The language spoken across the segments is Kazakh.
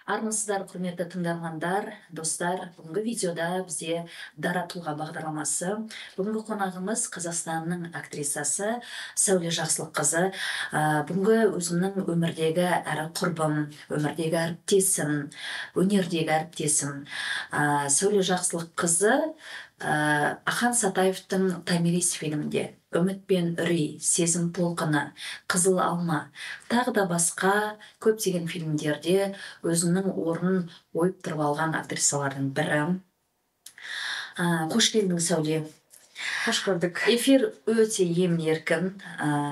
Армысыздар, құрметті тыңдармандар, достар. Бүгінгі видеода бізде Дара тұлға бағдарламасы. Бүгінгі қонағымыз Қазақстанның актрисасы Сәуле Жақсылыққызы. Бүгінгі өзімнің өмірдегі әрі құрбым, өмірдегі әріптесім, өнердегі әріптесім Сәуле Жақсылыққызы Ахан Сатаевтың Томирис фильмінде Үміт пен үрей, сезім толқыны, Қызыл алма, тағы да басқа көптеген фильмдерде өзінің орнын ойып тұрып алған актрисалардың бірі. Қош келдің, Сәуле. Қош көрдік. Эфир өте емін-еркін,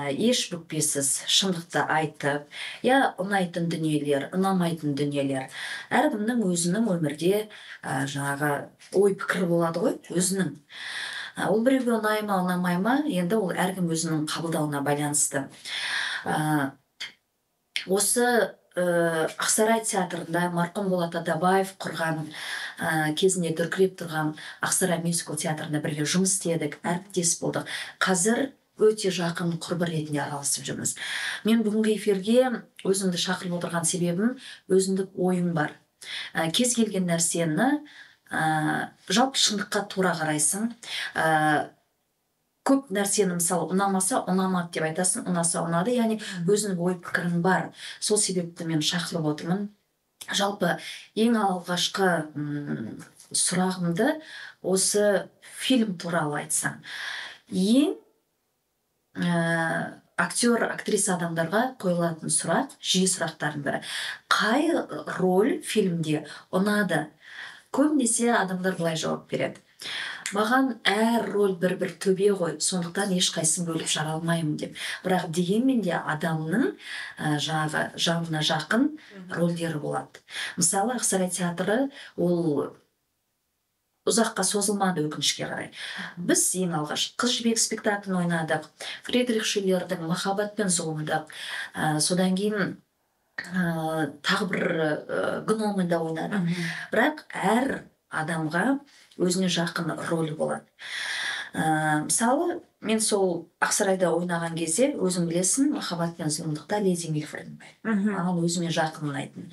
еш бүкпесіз шындықты айтып, ұнайтын дүниелер, ұнамайтын дүниелер. Әркімнің өзінің өмірде жаңағы ой пікірі болады ғой, өзінің. Ол біреуге ұнай ма, ұнамай ма, енді ол әркім өзінің қабылдауына байланысты. Осы Ақсарай театрында марқұм Болат Атабаев құрған, кезінде дүркіреп тұрған Ақсарай мюзикл театрында бірге жұмыс істедік, әріптес болдық. Қазір өте жақын құрбы ретінде араласып жүрміз. Мен бүгінгі эфирге өзімді шақырып отырған себебім, өзіндік ойым бар. Кез келген нәрсені жалпы шындыққа тура қарайсың. Көп нәрсені мысалы ұнамаса ұнамады деп айтасың, ұнаса ұнады, яғни өзінің ой пікірің бар. Сол себепті мен шақырып отырмын. Жалпы ең алғашқы сұрағымды осы фильм туралы айтсаң. Ең актер, актриса адамдарға қойылатын сұрақ, жиі сұрақтардың бірі. Қай роль фильмде ұнады? Көбінесе адамдар былай жауап береді. Маған әр роль бір төбе ғой, сондықтан ешқайсысын бөліп жара алмаймын деп. Бірақ дегенмен де адамның жанына жақын рольдері болады. Мысалы, Ақсарай театры ол ұзаққа созылмады, өкінішке қарай. Біз ең алғаш Қыз жібек спектаклін ойнадық, Фридрих Шиллердің Махаббат пен зұлымдық, содан кейін тағы бір гномында ойнадық. Бірақ әр адамға өзіне жақын роль болады. Мысалы, мен сол Ақсарайда ойнаған кезде, өзің білесің, Махаббат пен зұлымдықта Леди Милфорд маған өзіме жақын ұнайтын.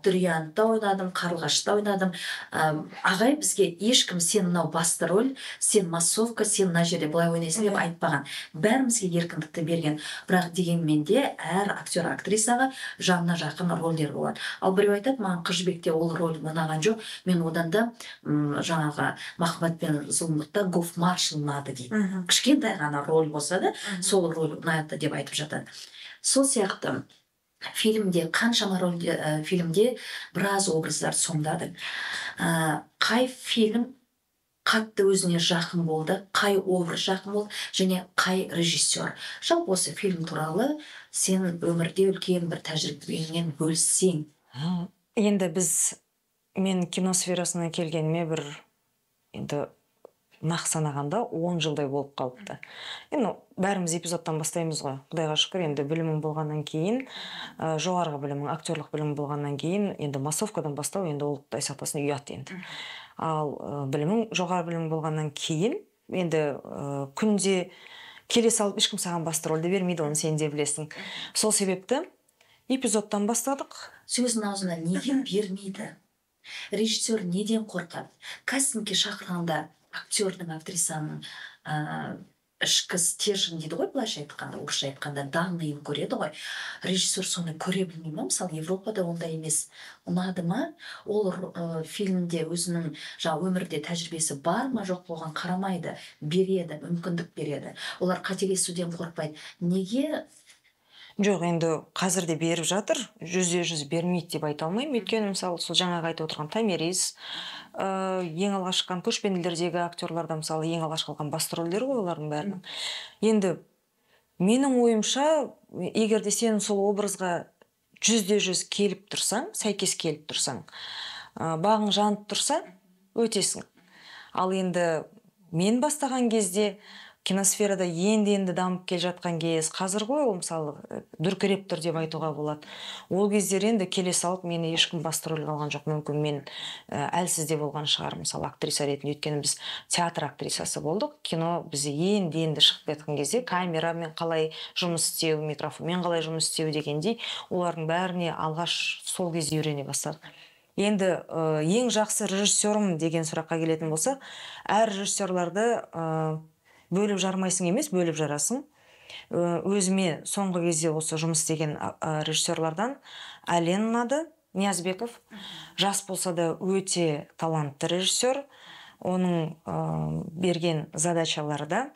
Дүрияндта ойнадым, Қарлығашта ойнадым. Ағай бізге ешкім сен мынау басты роль, сен массовка, сен мына жерде былай ойнайсың деп айтпаған. Бәрімізге еркіндікті берген. Бірақ дегенмен де әр актер, актрисаға жанына жақын рольдер болады. Ал біреу айтады, маған Қыз жібекте ол роль ұнаған жоқ, мен одан да жаңағы Махаббат пен зұлымдықта Гофмаршал ұнады дейді. Кішкентай ғана роль болса да, сол роль ұнайды деп айтып жатады. Сол сияқты фильмде, қаншама фильмде біраз образдар сомдады. Қай фильм қатты өзіне жақын болды, қай образ жақын болды, және қай режиссер. Жалпы осы фильм туралы сен өмірде үлкен бір тәжірибеңнен бөліссең. Енді мен кино сферасына келгеніме енді нақ санағанда 10 жылдай болып қалыпты. Енді бәріміз эпизодтан бастаймыз ғой. Құдайға шүкір, енді білімім болғаннан кейін, жоғарғы білімім, актерлық білімім болғаннан кейін, енді массовкадан бастау, енді ол Құдай сақтасын ұят енді. Ал жоғары білімім болғаннан кейін, енді күнде келе салып ешкім саған басты рөлді бермейді, оны сен де білесің. Сол себепті эпизодтан бастадық. Сөздің аузына неге бермейді? Режиссер неден қорқады? Кастингке шақырғанда актердің, актрисаның ішкі стержень дейді ғой, былайша айтқанда, орысша айтқанда данныйын көреді ғой. Режиссер соны көре білмей ме? Мысалы, Европада ондай емес. Ұнады ма? Ол фильмде өзінің өмірде тәжірибесі бар ма, жоқ болған қарамайды, береді, мүмкіндік береді. Олар қателесуден қорқпайды. Неге? Жоқ, енді қазір де беріп жатыр, 100% бермейді деп айта алмаймын. Өйткені мысалы сол жаңағы айтып отырған Томирис, ең алғаш шыққан көшпенділердегі актерларда мысалы ең алғаш қалған басты рөлдер ғой олардың бәрінің. Енді менің ойымша, егер де сен сол образға 100% келіп тұрсаң, сәйкес келіп тұрсаң, бағың жанып тұрса, өтесің. Ал енді мен бастаған кезде киносферада енді дамып келе жатқан кез қазір ғой, ол мысалы дүркіреп тұр деп айтуға болады. Ол кездер енді келе салып мені ешкім басты рөлге алған жоқ. Мүмкін мен әлсіз де болған шығар, мысалы актриса ретінде. Өйткені біз театр актрисасы болдық. Кино бізде енді шығып кеткен кезде камерамен қалай жұмыс істеу, микрофонмен қалай жұмыс істеу дегендей, олардың бәріне алғаш сол кезде үйрене бастадық. Енді ең жақсы режиссерім деген сұраққа келетін болса, әр режиссерларды бөліп жармайсың емес, бөліп жарасың. Өзіме соңғы кезде осы жұмыс істеген режиссерлардан Әлен ұнады, Ниязбеков. Жас болса да өте талантты режиссер. Оның берген задачалары да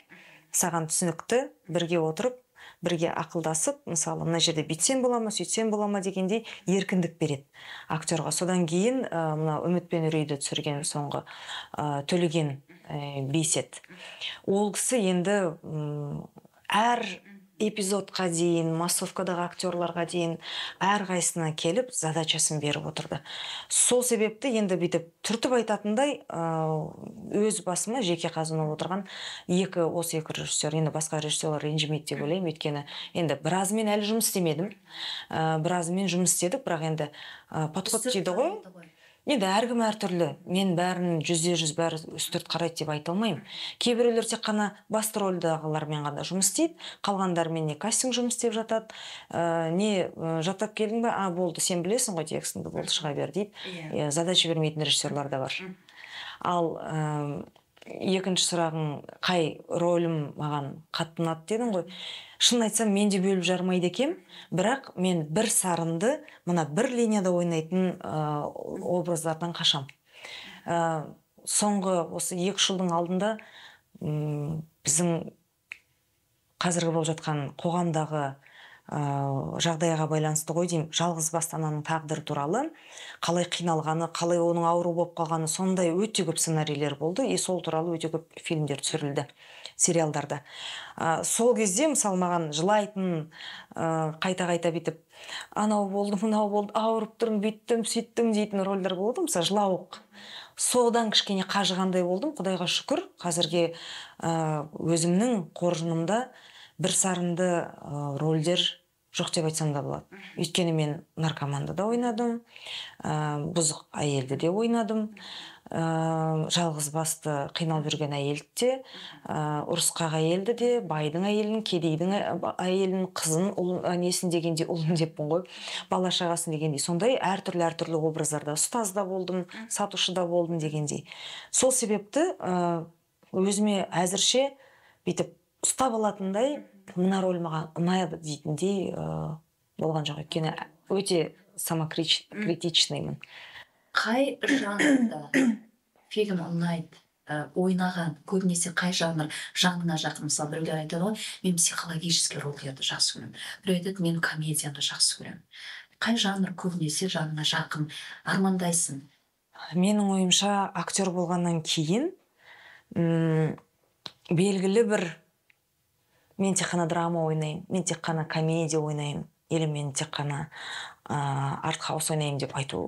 саған түсінікті, бірге отырып, бірге ақылдасып, мысалы мына жерде бүйтсем бола ма, сөйтсем бола ма дегендей еркіндік береді актерға. Содан кейін мына Үміт пен үрейді түсірген соңғы Төлеген Бейсет. Ол кісі енді әр эпизодқа дейін, массовкадағы актерларға дейін әрқайсысына келіп задачасын беріп отырды. Сол себепті енді бүйтіп түртіп айтатындай өз басыма жеке қазынып отырған осы екі режиссер. Енді басқа режиссерлар ренжімейді деп ойлаймын, өйткені енді біразымен әлі жұмыс істемедім. Біразымен жұмыс істедік, бірақ енді подход дейді ғой. Енді әркім әртүрлі. Мен бәрін 100% бәрі үстірт қарайды деп айта алмаймын. Кейбіреулер тек қана басты рөлдағылармен ғана жұмыс істейді, қалғандармен не кастинг жұмыс істеп жатады, не жаттап келдің бе, болды, сен білесің ғой текстіңді, болды, шыға бер дейді. Задача бермейтін режиссерлар да бар. Ал екінші сұрағың, қай рөлім маған қатты ұнады дедің ғой. Шын айтсам, мен де бөліп жармайды екем, бірақ мен бір сарынды, мына бір линияда ойнайтын образдардан қашам. Соңғы осы 2 жылдың алдында біздің қазіргі болып жатқан қоғамдағы жағдайға байланысты ғой деймін, жалғыз басты ананың тағдыры туралы, қалай қиналғаны, қалай оның ауру болып қалғаны, сондай өте көп сценарийлер болды, сол туралы өте көп фильмдер түсірілді, сериалдарда. Сол кезде мысалы маған жылайтын, қайта-қайта бүйтіп, анау болды, мынау болды, ауырып тұрмын, бүйттім, сөйттім дейтін рөлдер болды, мысалы жылауық. Содан кішкене қажығандай болдым, Құдайға шүкір, қазірге өзімнің қоржынымда бір сарынды рөлдер жоқ деп айтсам да болады. Өйткені мен наркоманды да ойнадым, бұзық әйелді де ойнадым, жалғыз басты қиналып жүрген әйелді де, ұрысқақ әйелді де, байдың әйелін, кедейдің әйелін, қызын, несін дегенде ұлын деппін ғой, бала шағасын дегендей. Сондай әртүрлі образдарда ұстаз да болдым, сатушы да болдым дегендей. Сол себепті өзіме әзірше бүйтіп ұстап алатындай, мына рөл маған ұнайды дейтіндей болған жоқ. Өйткені өте самокритичныймын. Қай жанрда фильм ұнайды, ойнаған, көбінесе қай жанрына жақын? Мысалы, біреулер айтады ғой, мен психологический ролдерді жақсы көремін. Біреу айтады, мен комедияны жақсы көремін. Қай жанр көбінесе жанына жақын, армандайсың? Менің ойымша, актер болғаннан кейін белгілі бір, мен тек қана драма ойнаймын, мен тек қана комедия ойнаймын, или мен тек қана артхаус ойнаймын деп айту,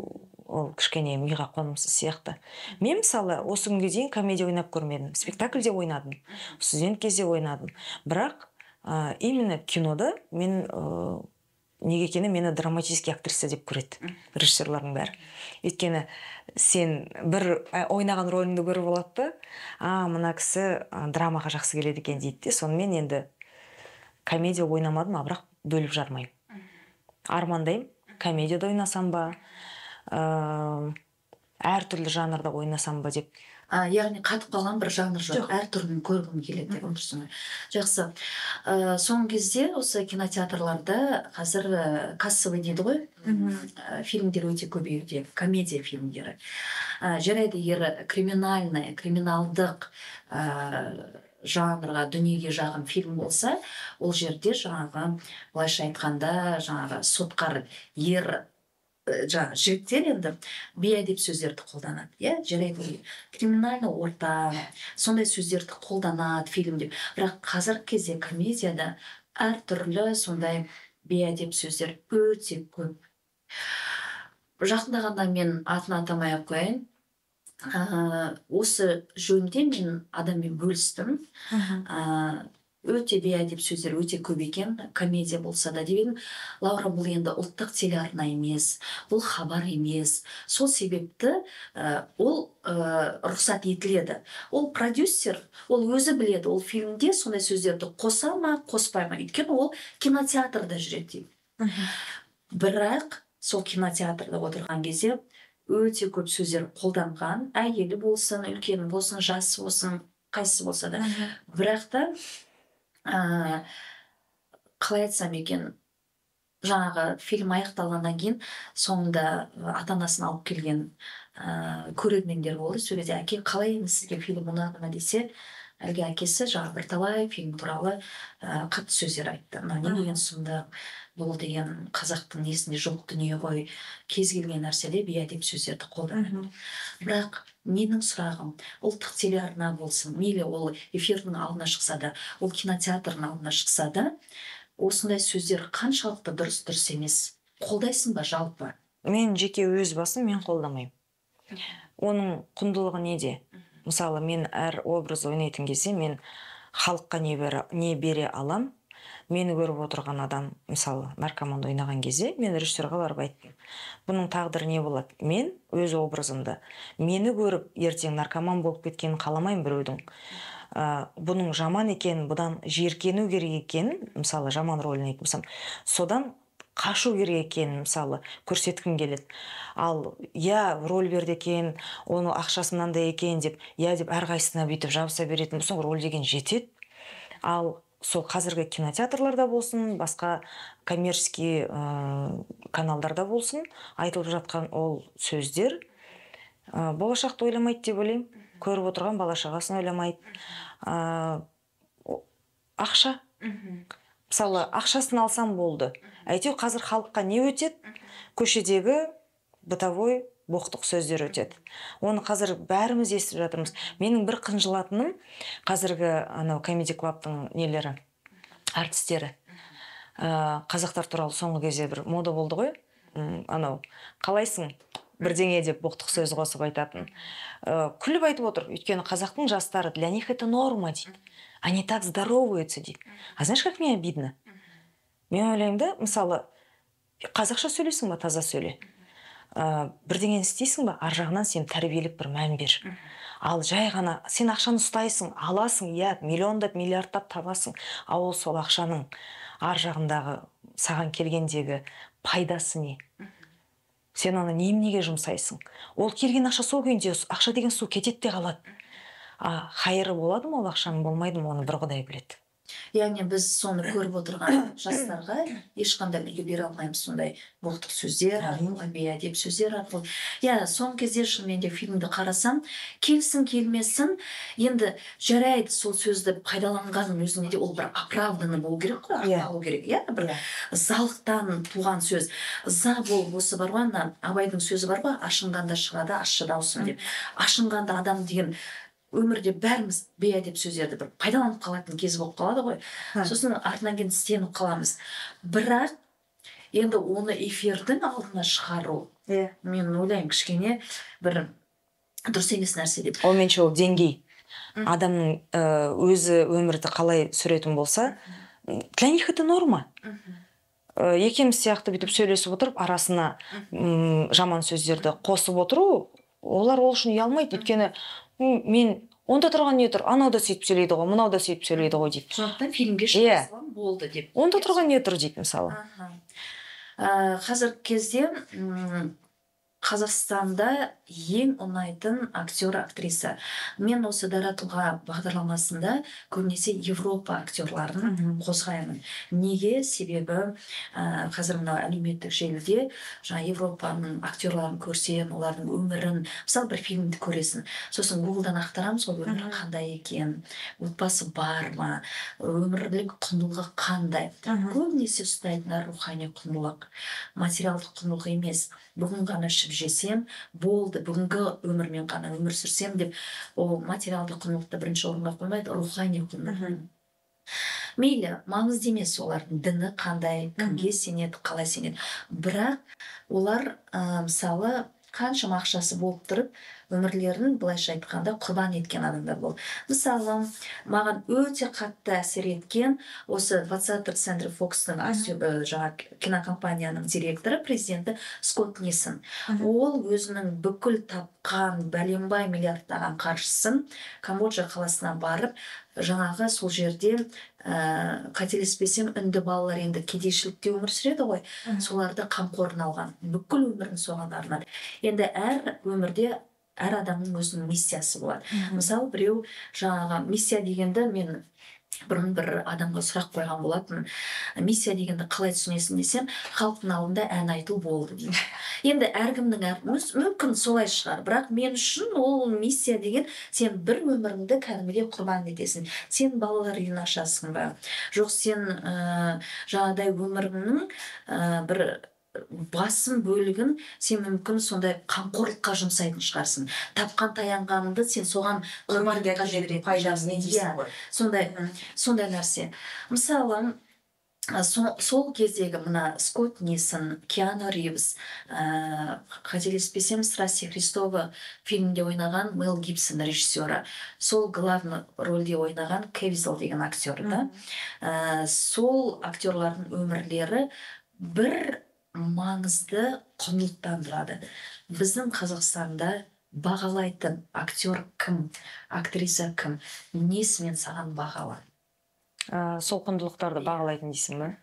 ол кішкене миға қонымсыз сияқты. Мен мысалы осы күнге дейін комедия ойнап көрмедім, спектакльде ойнадым, студент кезде ойнадым, бірақ именно кинода мен неге екені мені драматический актриса деп көреді режиссерлардың бәрі. Өйткені сен бір ойнаған рөліңді көріп алады да, мына кісі драмаға жақсы келеді екен дейді де, сонымен енді комедия ойнамадым, бірақ бөліп жармаймын. Армандаймын, комедияда ойнасам ба, әртүрлі жанрда ойнасам ба деп. Яғни қатып қалған бір жанр жоқ, әр түрін көргім келеді деп отырсың. Жақсы. Соңғы кезде осы кинотеатрларда қазір кассовый дейді ғой, фильмдер өте көбеюде, комедия фильмдері. Жарайды, егер криминалдық жанрға, дүниеге жағын фильм болса, ол жерде жаңағы, былайша айтқанда, жаңағы сотқар жігіттер енді бейәдеп сөздерді қолданады. Жарайды, криминальный орта, сондай сөздерді қолданады фильмде. Бірақ қазіргі кезде комедияда әртүрлі сондай бейәдеп сөздер өте көп. Жақында ғана мен атын атамай ақ қояйын, осы жөнінде мен адаммен бөлістім. Өте бейәдеп сөздер өте көп екен, комедия болса да деп едім. Лаура, бұл енді ұлттық телеарна емес, бұл хабар емес. Сол себепті ол рұқсат етіледі. Ол продюсер, ол өзі біледі, ол фильмде сондай сөздерді қоса ма, қоспай ма. Өйткені ол кинотеатрда жүреді дейді. Бірақ сол кинотеатрда отырған кезде өте көп сөздер қолданған, әйелі болсын, үлкені болсын, жасы болсын, қайсысы болса да. Бірақ та қалай айтсам екен, жаңағы фильм аяқталғаннан кейін соңында ата-анасын алып келген көрермендер болды. Сол кезде әке қалай енді сізге фильм ұнады ма десе, әлгі әкесі жаңағы бірталай фильм туралы қатты сөздер айтты. Не деген сұмдық, бұл деген қазақтың несінде жоқ дүние ғой, кез келген нәрседе бейәдеп сөздерді қолданады. Бірақ менің сұрағым, ұлттық телеарна болсын, мейлі ол эфирдің алдына шықса да, ол кинотеатрдың алдына шықса да, осындай сөздер қаншалықты дұрыс емес? Қолдайсың ба жалпы? Мен жеке өз басым мен қолдамаймын. Оның құндылығы неде? Мысалы, мен әр образ ойнайтын кезде мен халыққа не бере алам? Мені көріп отырған адам, мысалы, наркоманды ойнаған кезде мен режиссерға барып айттым. Бұның тағдыры не болады? Мен өз образымды мені көріп ертең наркоман болып кеткенін қаламаймын біреудің. Бұның жаман екенін, бұдан жиіркену керек екенін, мысалы, жаман рөлін айтып болсам, содан қашу керек екенін, мысалы, көрсеткім келеді. Ал роль берді екен, оны ақшасынан да екен деп, деп әрқайсысына бүйтіп жабыса беретін болсаң, роль деген жетеді. Ал сол қазіргі кинотеатрларда болсын, басқа коммерческий каналдарда болсын, айтылып жатқан ол сөздер болашақты ойламайды деп ойлаймын. Көріп отырған бала-шағасын ойламайды. Ақша. Мысалы, ақшасын алсам болды. Әйтеу қазір халыққа не өтеді? Көшедегі бытовой боқтық сөздер өтеді. Оны қазір бәріміз естіп жатырмыз. Менің бір қынжылатыным қазіргі Comedy Club'тың нелері, артистері. Қазақтар туралы соңғы кезде бір мода болды ғой. Қалайсың? Бірдеңе деп боқтық сөз қосып айтатын. Күліп айтып отыр. Өйткені қазақтың жастары, для них это норма дейді. Они так здороваются дейді. А знаешь, как мне обидно? Мен ойлаймын да, мысалы, қазақша сөйлейсің ба, таза сөйле. Бірдеңені істейсің ба, ар жағынан сен тәрбиелік бір мән бер. Ал жай ғана сен ақшаны ұстайсың, аласың, миллиондап, миллиардтап табасың. А ол сол ақшаның ар жағындағы саған келгендегі пайдасы не? Сен оны неге жұмсайсың? Ол келген ақша сол күйінде, ақша деген су кетеді де қалады. Хайыры болады ма ол ақшаның, болмайды ма, оны бір Құдай біледі. Яғни біз соны көріп отырған жастарға ешқандай үлгі бере алмаймыз, сондай боқтық сөздер, бейәдеп сөздер арқылы. Соңғы кезде шынымен де фильмді қарасам, келсін келмесін, енді жарайды сол сөзді пайдаланғанның өзінде де ол бір оправданы болу керек қой, ақталу керек. Бір залықтан туған сөз. За болып осы бар ғой, Абайдың сөзі бар ғой, ашынғанда шығады ащы даусым деп. Ашынғанда адам деген өмірде бәріміз бейәдеп сөздерді бір пайдаланып қалатын кез болып қалады ғой. Сосын артынан кейін тістеніп қаламыз. Бірақ енді оны эфирдің алдына шығару, мен ойлаймын, кішкене бір дұрыс емес нәрсе деп. Ол менше ол деңгей. Адамның өзі өмірді қалай сүретін болса, для них это норма. Екеміз сияқты бүйтіп сөйлесіп отырып, арасына жаман сөздерді қосып отыру, олар ол үшін ұялмайды. Өйткені мен онда тұрған не тұр? Анау да сөйтіп сөйлейді ғой, мынау да сөйтіп сөйлейді ғой дейді. Сондықтан фильмге шығарсам болды деп. Онда тұрған не тұр дейді, мысалы. Қазіргі кезде Қазақстанда ең ұнайтын актер, актриса. Мен осы Дара тұлға бағдарламасында көбінесе Европа актерларын қозғаймын. Неге? Себебі қазір мынау әлеуметтік желіде жаңа Европаның актерларын көрсем, олардың өмірін, мысалы бір фильмді көресің, сосын Гуглдан ақтарам, сол өмір қандай екен, отбасы бар ма, өмірлік құндылығы қандай. Көбінесе ұстайтындар рухани құндылық, материалдық құндылық емес. Бүгін ғана ішіп жесем, болды, бүгінгі өмірмен ғана өмір сүрсем деп, ол материалдық құндылықты бірінші орынға қоймайды, рухани құндылық. Мейлі, маңызды емес олардың діні қандай, кімге сенеді, қалай сенеді. Бірақ олар мысалы қаншама ақшасы болып тұрып өмірлерін былайша айтқанда құрбан еткен адамдар болды. Мысалы, маған өте қатты әсер еткен осы 20th Century Fox'тың жаңағы кинокомпанияның директоры, президенті Скотт Нисон. Ол өзінің бүкіл тапқан бәленбай миллиардтаған қаржысын Камбоджа қаласына барып, жаңағы сол жерде қателеспесем үнді балалар енді кедейшілікте өмір сүреді ғой, соларды қамқорына алған, бүкіл өмірін соған арнады. Енді әр өмірде әр адамның өзінің миссиясы болады. Мысалы, біреу жаңағы миссия дегенді мен бұрын бір адамға сұрақ қойған болатын. Миссия дегенді қалай түсінесің десем, халықтың алдында ән айту болды дейді. Енді әркімнің мүмкін солай шығар, бірақ мен үшін ол миссия деген сен бір өміріңді кәдімгідей құрбан етесің. Сен балалар үйін ашасың ба? Жоқ, сен жаңағыдай өміріңнің бір басым бөлігін сен мүмкін сондай қамқорлыққа жұмсайтын шығарсың. Тапқан таянғаныңды сен соған құрбандыққа жіберетін пайдасын дейсің ғой. Сондай нәрсе. Мысалы, сол кездегі мына Скотт Нисон, Киану Ривз, қателеспесем, Страсти Христовы фильмінде ойнаған Мел Гибсон режиссері, сол главный рөлде ойнаған Кевизл деген актер, да. Сол актерлардың өмірлері бір маңызды құндылықтандырады. Біздің Қазақстанда бағалайтын актер кім, актриса кім, несімен саған бағалы? Сол құндылықтарды бағалайтын дейсің бе?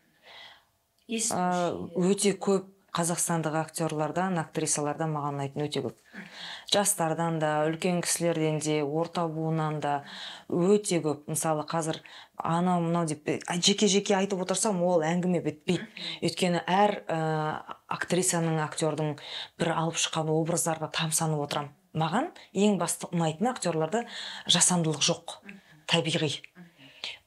Өте көп қазақстандық актерлардан, актрисалардан маған ұнайтын өте көп. Жастардан да, үлкен кісілерден де, орта буыннан да өте көп. Мысалы, қазір анау мынау деп жеке-жеке айтып отырсам, ол әңгіме бітпейді. Өйткені әр актрисаның, актердің бір алып шыққан образдарға тамсанып отырам. Маған ең басты ұнайтын актерларда жасандылық жоқ, табиғи.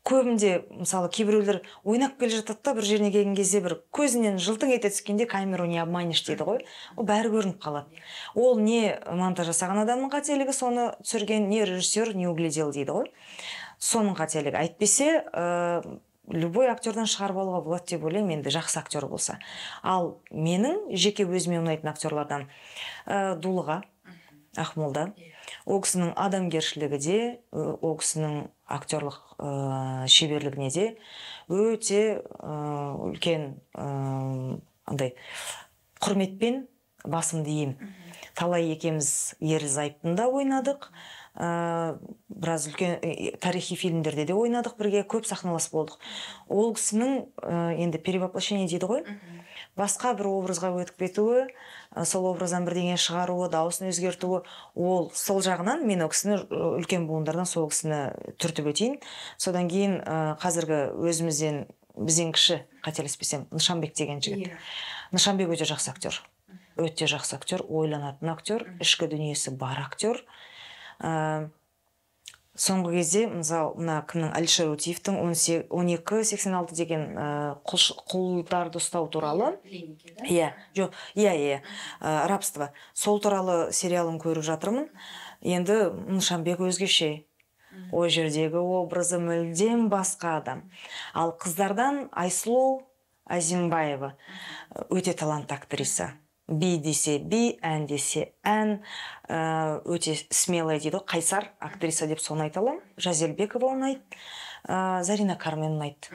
Көбінде, мысалы, кейбіреулер ойнап келе жатады да, бір жеріне келген кезде бір көзінен жылтың ете түскенде камеру не обманешь дейді ғой. Ол бәрі көрініп қалады. Ол не монтаж жасаған адамның қателігі, соны түсірген, не режиссер не угледел дейді ғой. Соның қателігі. Әйтпесе, любой актердан шығарып алуға болады деп ойлаймын, енді жақсы актер болса. Ал менің жеке өзіме ұнайтын актерлардан Дулыға, Ақмолда. Ол кісінің адамгершілігі де, ол кісінің актерлық шеберлігіне де өте үлкен құрметпен басымды иемін. Талай екеміз Ерлі-зайыптында ойнадық, біраз үлкен тарихи фильмдерде де ойнадық бірге, көп сахналас болдық. Ол кісінің енді перевоплощение дейді ғой, басқа бір образға өтіп кетуі, сол образдан бірдеңе шығаруы, дауысын өзгертуі, ол сол жағынан мен ол кісіні үлкен буындардан сол кісіні түртіп өтейін. Содан кейін қазіргі бізден кіші, қателеспесем, Нышанбек деген жігіт. Нышанбек өте жақсы актер. Өте жақсы актер, ойланатын актер, ішкі дүниесі бар актер. Соңғы кезде, мына кімнің, Алишер Утиевтің 1286 деген құлдарды ұстау туралы, рабство, сол туралы сериалын көріп жатырмын. Енді Нышанбек өзгеше. О жердегі образы мүлдем басқа адам. Ал қыздардан Айсұлу Азимбаева өте талантты актриса. Би десе би, ән десе ән, өте смелая дейді, қайсар актриса деп соны айта аламын. Жазелбекова ұнайды, Зарина Кармен ұнайды.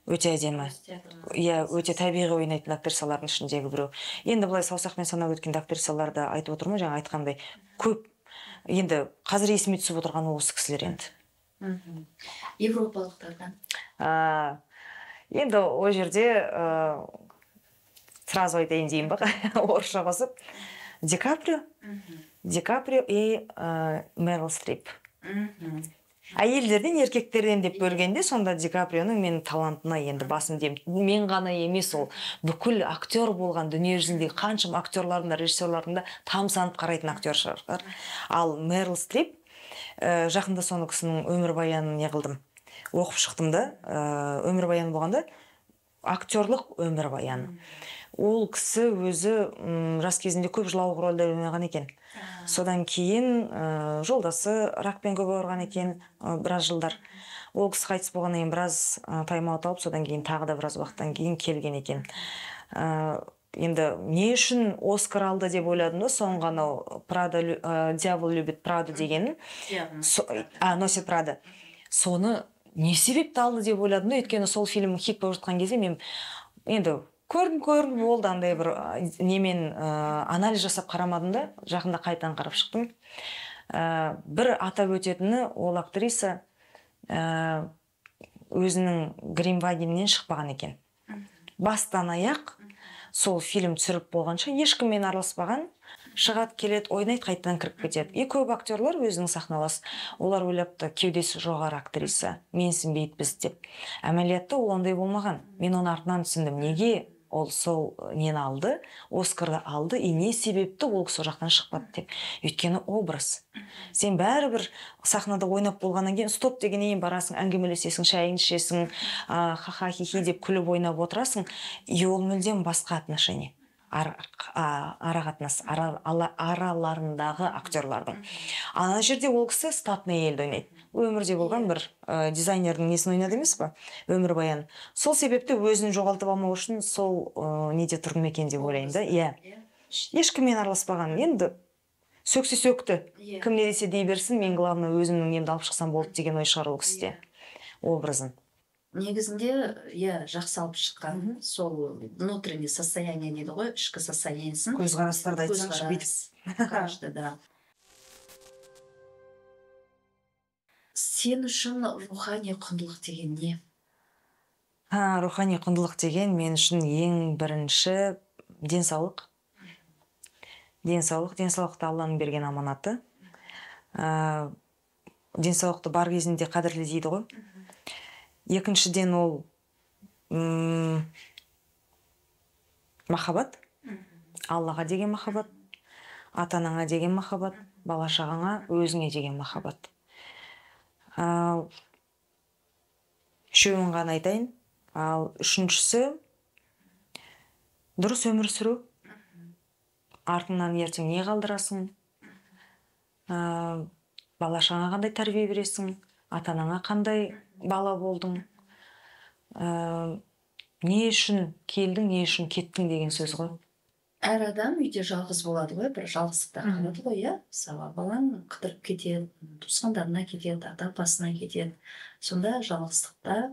Өте әдемі. Өте табиғи ойнайтын актрисалардың ішіндегі біреу. Енді былай саусақпен санап өткен актрисаларды айтып отырмын, жаңа айтқандай көп. Енді қазір есіме түсіп отырған осы кісілер енді. Европалықтардан? Енді о жерде сразу айтайын дейін бақ, орысша басып. Ди Каприо и Мерил Стрип. Әйелдерден, еркектерден деп бөлгенде, сонда Ди Каприоның менің талантына енді басым деймін. Мен ғана емес, ол бүкіл актер болған дүние жүзіндегі қаншама актерлардың да, режиссерлардың да тамсанып қарайтын актер шығар. Ал Мерил Стрип, жақында соны кісінің өмірбаянын не қылдым, оқып шықтым да, өмірбаяны болғанда, актерлық өмірбаяны. Ол кісі өзі жас кезінде көп жылауық рөлдер ойнаған екен. Содан кейін жолдасы ракпен көп ауырған екен біраз жылдар. Ол кісі қайтыс болғаннан кейін біраз тайм-аут алып, содан кейін тағы да біраз уақыттан кейін келген екен. енді не үшін Оскар алды деп ойладым да, соңғы анау Дьявол любит Праду дегенін, носит Прада. Соны не себепті алды деп ойладым да, өйткені сол фильм хит болып жатқан кезде мен енді көрдім болды, андай бір немен анализ жасап қарамадым да, жақында қайтадан қарап шықтым. Бір атап өтетіні, ол актриса өзінің гримвагенінен шықпаған екен. Бастан аяқ сол фильм түсіріп болғанша ешкіммен араласпаған, шығады келеді, ойнайды, қайтадан кіріп кетеді. И көп актерлар өзінің сахналас, олар ойлапты, кеудесі жоғары актриса, менсінбейді деп. Әмәлиятта ол ондай болмаған. Мен оны артынан түсіндім, неге ол сол нені алды, Оскарды алды, и не себепті ол сол жақтан шықпады деп. Өйткені образ. Сен бәрібір сахнада ойнап болғаннан кейін стоп дегеннен барасың, әңгімелесесің, шайыңды ішесің, ха-ха хи-хи деп күліп ойнап отырасың, и ол мүлдем басқа отношение. Арақатынас араларындағы актерлардың. Ана жерде ол кісі статный әйелді ойнайды. Өмірде болған бір дизайнердің несін ойнады емес па? Өмірбаян. Сол себепті өзін жоғалтып алмау үшін сол неде тұрдым екен деп ойлаймын да. Иә. Ешкіммен араласпаған. Енді сөксе сөкті. Кім не десе дей берсін, мен главное өзімнің немді алып шықсам болды деген ой шығар ол кісіде. Образын. Негізінде, жақсы алып шыққан, сол внутренний состояние дейді ғой, ішкі состояниесін. Көзқарастарды айтсаңшы бүйтіп. Кажды, да. Сен үшін рухани құндылық деген не? Рухани құндылық деген мен үшін ең бірінші денсаулық. Денсаулықты Алланың берген аманаты. Денсаулықты бар кезінде қадірле дейді ғой. Екіншіден ол махаббат, Аллаға деген махаббат, ата-анаңа деген махаббат, бала-шағаңа, өзіңе деген махаббат. Үшеуін ғана айтайын. Ал үшіншісі дұрыс өмір сүру. Артыңнан ертең не қалдырасың? Бала-шағаңа қандай тәрбие бересің? Ата-анаңа қандай бала болдың? Не үшін келдің, не үшін кеттің деген сөз ғой. Әр адам үйде жалғыз болады ғой, бір жалғыздықта қалады ғой, иә? Мысалы, балаң қыдырып кетеді, туысқандарына кетеді, ата-апасына кетеді. Сонда жалғыздықта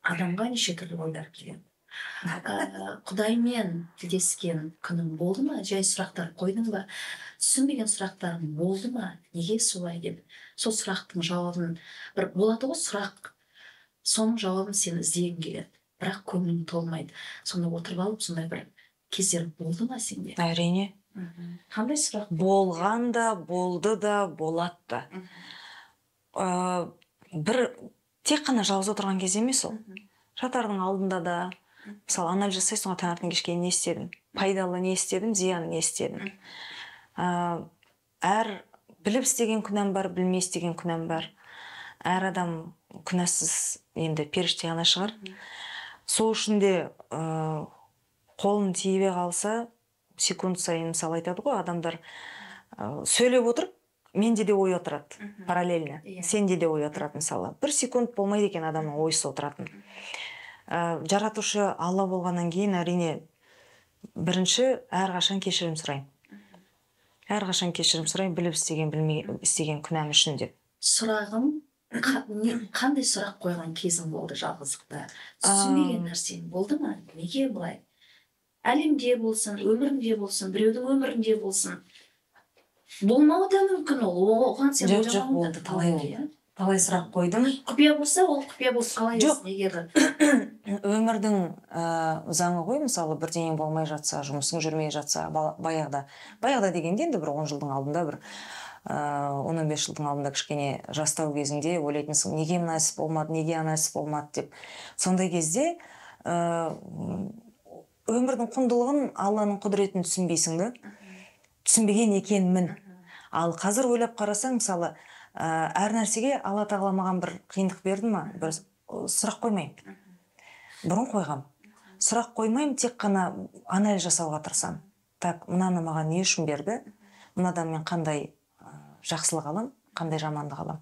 адамға неше түрлі ойлар келеді. Құдаймен тілдескен күнің болды ма? Жай сұрақтар қойдың ба? Түсінбеген сұрақтарың болды ма? Неге солай деп? Сол сұрақтың жауабын, бір болады ғой сұрақ, соның жауабын сен іздегің келеді. Бірақ көңілің толмайды. Сонда отырып алып, сондай бір кездер болды ма сенде? Әрине. Қандай сұрақ? Болған да, болды да, болады да. Бір тек қана жалғыз отырған кез емес ол. Жатардың алдында да, мысалы, анализ жасайсың ғой, таңертең кешке не істедім? Пайдалы не істедім, зиян не істедім? Әр біліп істеген күнәм бар, білмей істеген күнәм бар. Әр адам күнәсіз, енді періште ғана шығар. Сол үшін де қолын тиебе қалса, секунд сайын мысалы айтады ғой, адамдар сөйлеп отырып, менде де ой отырады, параллельно. Сенде де ой отырады, мысалы. Бір секунд болмайды екен адамның ойсы отыратын. Жаратушы Алла болғаннан кейін, әрине, бірінші әрқашан кешірім сұрайын. Әрқашан кешірім сұрайын, біліп істеген, білмей істеген күнәм үшін деп. Сұрағым, қандай сұрақ қойған кезің болды жалғыздықта? Түсінбеген нәрсең болды ма? Неге бұлай? Әлемде болсын, өмірінде болсын, біреудің өмірінде болсын. Болмауы да мүмкін ол. Оған сен ойламауың да талай сұрақ қойдым. Құпия болса, ол құпия болып қала берсін, егер. Өмірдің заңы ғой, мысалы, бірдеңе болмай жатса, жұмысың жүрмей жатса, баяғда дегенде енді бір 10 жылдың алдында, бір 10-15 жылдың алдында кішкене жастау кезіңде ойлайтынсың, неге мына іс болмады, неге ана іс болмады деп. Сондай кезде өмірдің құндылығын, Алланың құдіретін түсінбейсің да. Түсінбеген екенмін. Ал қазір ойлап қарасаң, мысалы, әр нәрсеге Алла тағала маған бір қиындық берді ма? Бір сұрақ қоймаймын. Бұрын қойғам. Сұрақ қоймаймын, тек қана анализ жасауға тырысамын. Так, мынаны маған не үшін берді? Мынадан мен қандай жақсылық алам, қандай жамандық алам?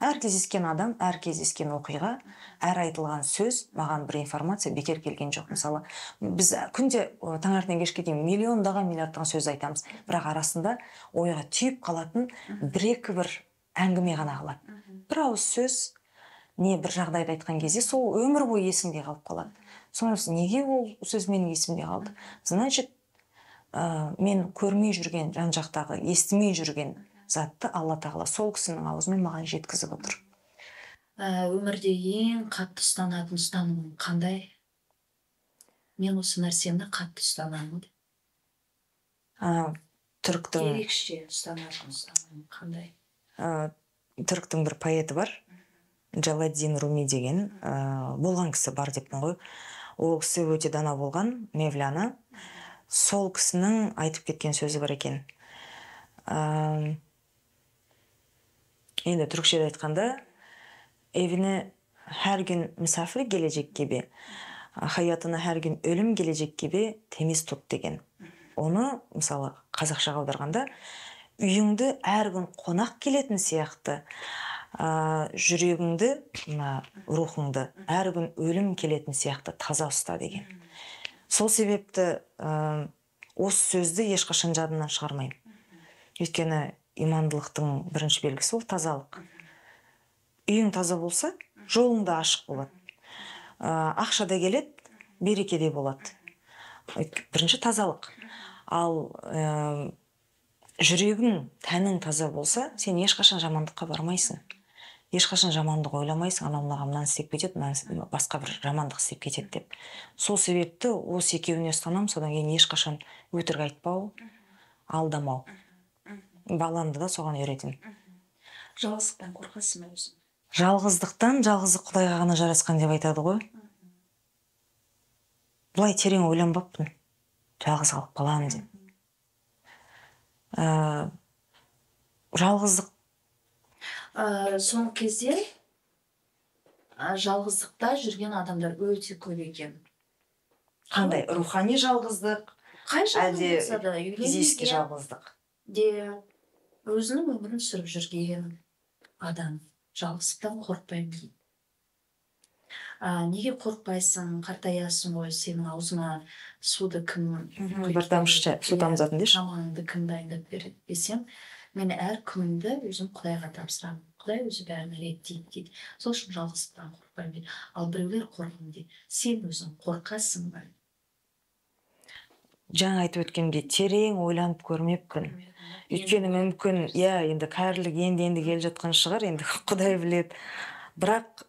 әр кездескен адам, әр кездескен оқиға, әр айтылған сөз маған бір информация бекер келген жоқ. Мысалы біз күнде таңертең кешке дейін миллиондаған миллиардтаған сөз айтамыз, бірақ арасында ойға түйіп қалатын бір әңгіме ғана қалады. Бір ауыз сөз не бір жағдайды айтқан кезде сол өмір бойы есіңде қалып қалады. Сонысы неге ол сөз менің есімде қалды? Значит, мен көрмей жүрген, жан жақтағы естімей жүрген затты Алла тағала сол кісінің аузымен маған жеткізіп отыр. Өмірде ең қатты ұстанатын ұстанымың қандай? Мен осы нәрсені қатты ұстанамын. Түріктің Ерекше ұстанатын ұстанымың қандай? түріктің бір поэті бар, Джаладдин Руми деген, болған кісі бар деппін ғой. Ол кісі өте дана болған, Мевляна. Сол кісінің айтып кеткен сөзі бар екен. Енді түрікшеде айтқанда, evine her gün misafir gelecek gibi, hayatına her gün ölüm gelecek gibi temiz tut деген. Оны, мысалы, қазақшаға аударғанда, үйіңді әр күн қонақ келетін сияқты, жүрегіңді, рухыңды әр күн өлім келетін сияқты таза ұста деген. Сол себепті осы сөзді ешқашан жадымнан шығармаймын. Өйткені имандылықтың бірінші белгісі ол тазалық. Үйің таза болса, жолыңда ашық болады. Ақша да келеді, береке де болады. Бірінші тазалық. Ал жүрегің, тәнің таза болса, сен ешқашан жамандыққа бармайсың. Ешқашан жамандық ойламайсың, анау мынаған мынаны істеп кетеді, басқа бір жамандық істеп кетеді деп. Сол себепті осы екеуіне ұстанамын, содан кейін ешқашан өтірік айтпау, алдамау. Баламды да соған үйретемін. Жалғыздықтан қорқасың ба өзің? Жалғыздықтан, жалғыздық Құдайға ғана жарасқан деп айтады ғой. Бұлай терең ойланбаппын. Жалғыз қалып қаламын деп. Жалғыздық. Соңғы кезде жалғыздықта жүрген адамдар өте көп екен. Қандай? Рухани жалғыздық, Қай әлде жалғыздықса да, физически жалғыздық? де өзінің өмірін сүріп жүрген адам жалғыздықтан қорықпаймын дейді. Неге қорықпайсың, қартаясың ғой, сенің аузыңа суды кім Бір тамшы су тамызатын деші. Жаманыңды кім дайындап береді десем, мен әр күнімді өзім Құдайға тапсырамын. Құдай өзі бәрін реттейді дейді. Сол үшін жалғыздықтан қорықпаймын дейді. Ал біреулер қорқамын дейді. Сен өзің қорқасың ба? Жаңа айтып өткендей терең ойланып көрмеппін. Өйткені мүмкін, енді кәрілік енді келе жатқан шығар, енді Құдай біледі. Бірақ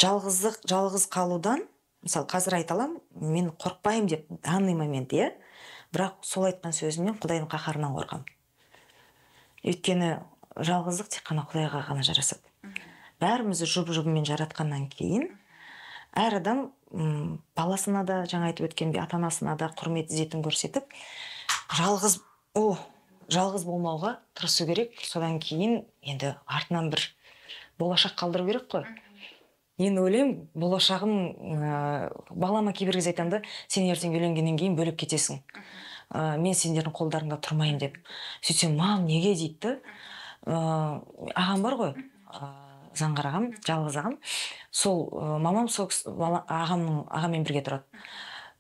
жалғыз қалудан, мысалы қазір айта аламын, мен қорықпаймын деп данный момент, бірақ сол айтқан сөзімнен Құдайдың қаһарынан қорқамын. Өйткені жалғыздық тек қана Құдайға ғана жарасады. Бәрімізді жұп-жұбымен жаратқаннан кейін әр адам баласына да, жаңа айтып өткендей, ата-анасына да құрмет ізетін көрсетіп, жалғыз болмауға тырысу керек. Содан кейін енді артынан бір болашақ қалдыру керек қой. Енді ойлаймын, болашағым, балама кейбір кезде айтамын да, сен ертең үйленгеннен кейін бөліп кетесің. Мен сендердің қолдарыңда тұрмайын деп. Сөйтсем, мам, неге дейді? Ағам бар ғой, Заңғар ағам, жалғыз ағам. Сол мамам сол ағаммен бірге тұрады.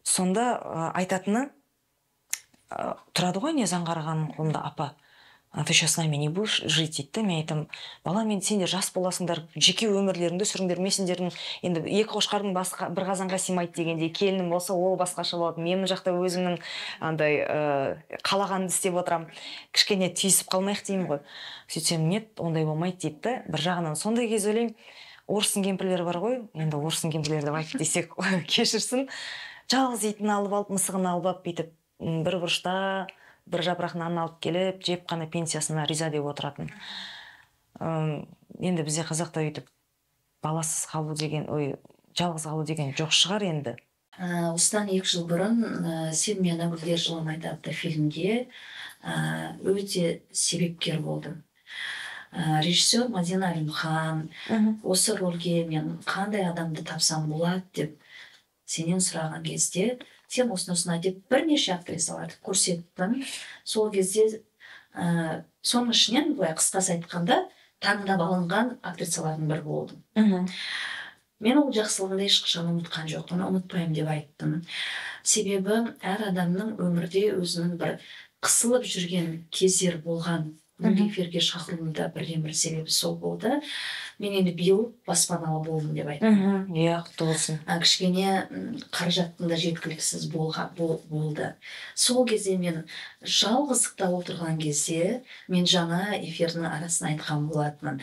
Сонда айтатыны, тұрады ғой, не Заңғар ағамның қолында, апа, ты сейчас с нами не будешь жить дейді. Мен айтам, бала, мен сендер жас боласыңдар, жеке өмірлеріңді сүріңдер, мен сендердің енді екі қошқардың бір қазанға сыймайды дегендей, келінім болса ол басқаша болады. Мен жақта өзімнің андай қалағанды істеп отырам, кішкене түйісіп қалмайық деймін ғой. Сөйтсем, нет, ондай болмайды дейді. Бір жағынан сондай кез ойлаймын, орыстың кемпірлері бар ғой, енді орыстың кемпірлері деп айтып десек кешірсін, жалғыз итін алып алып, мысығын алып алып бүйтіп бір бұрышта бір жапырақ нан алып келіп, жеп қана пенсиясына риза деп отыратын. Енді бізде қазақта өйтіп баласыз қалу деген, жалғыз қалу деген жоқ шығар енді. Осыдан 2 жыл бұрын «Сен мен әбілдер жыламайды» атты фильмге өте себепкер болдым. Режиссер Мадина Алимхан осы рөлге мен қандай адамды тапсам болады деп сенен сұраған кезде, сен осыны деп бірнеше актрисаларды көрсеттім. Сол кезде соның ішінен былай қысқасы айтқанда таңдап алынған актрисалардың бірі болдым. Мен ол жақсылығымды ешқашан ұмытқан жоқпын, ұмытпаймын деп айттым. Себебі әр адамның өмірде өзінің бір қысылып жүрген кездер болған. Бұл эфирге шақыруымда бірден бір себебі сол болды. Мен енді биыл баспаналы болдым деп айттым. Иә, құтты болсын. Кішкене қаражаттың да жеткіліксіз болды. Сол кезде мен жалғыздықта отырған кезде мен жаңа эфирдің арасын айтқан болатынмын.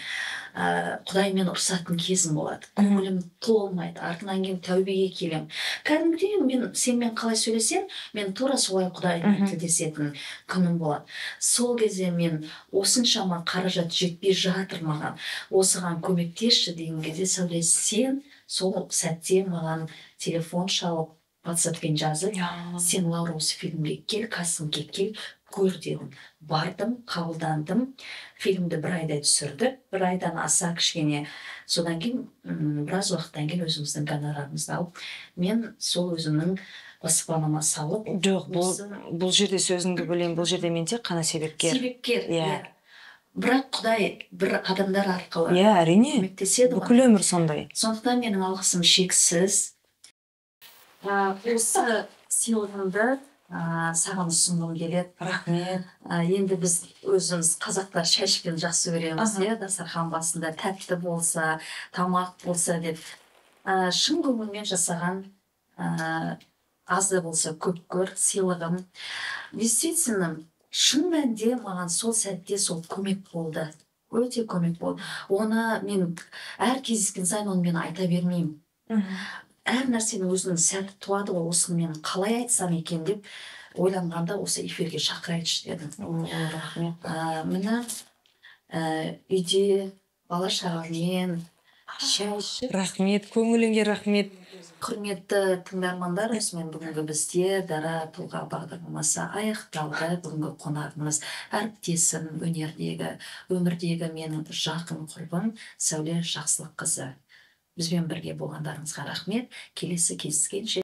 Құдаймен ұрсатын кезім болады. Көңілім толмайды. Артынан кейін тәубеге келем. Кәдімгідей мен сенімен қалай сөйлесем, мен тура солай Құдаймен тілдесетін күнім болады. Сол кезде мен осыншама қаражат жетпей жатыр маған. Осыған көмектесші деген кезде Сәуле, сен сол сәтте маған телефон шалып, WhatsAppпен жазып, сен Лаура осы фильмге кел, кастингке кел, көр дедің. Бардым, қабылдандым. Фильмді бір айдай түсірдік. Бір айдан аса кішкене. Содан кейін біраз уақыттан кейін өзіміздің гонорарымызды алып, мен сол өзімнің баспанама салып. Жоқ, бұл жерде сөзіңді бөлейін, бұл жерде мен тек қана себепкер. Себепкер, иә. Бірақ Құдай бір адамдар арқылы әрине, көмектеседі. бүкіл өмір сондай. Сондықтан менің алғысым шексіз. Осы сыйлығымды саған ұсынғым келеді. Рахмет. Енді біз өзіміз қазақтар шай ішкенді жақсы көреміз, дастархан басында тәтті болса, тамақ болса деп. Шын көңілмен жасаған, аз да болса көп көр сыйлығым. Действительно, шын мәнінде маған сол сәтте сол көмек болды. Өте көмек болды. Оны мен әр кездескен сайын оны мен айта бермеймін. Әр нәрсенің өзінің сәті туады ғой, осыны мен қалай айтсам екен деп ойланғанда осы эфирге шақырайыншы дедім. Рахмет. Міне үйде бала шағамен шай ішіп. Рахмет, көңіліңе рахмет. Құрметті тыңдармандар, осымен бүгінгі бізде Дара тұлға бағдарламасы аяқталды. Бүгінгі қонағымыз әріптесім, өмірдегі менің жақын құрбым Сәуле Жақсылыққызы. Бізбен бірге болғандарыңызға рахмет. Келесі кездескенше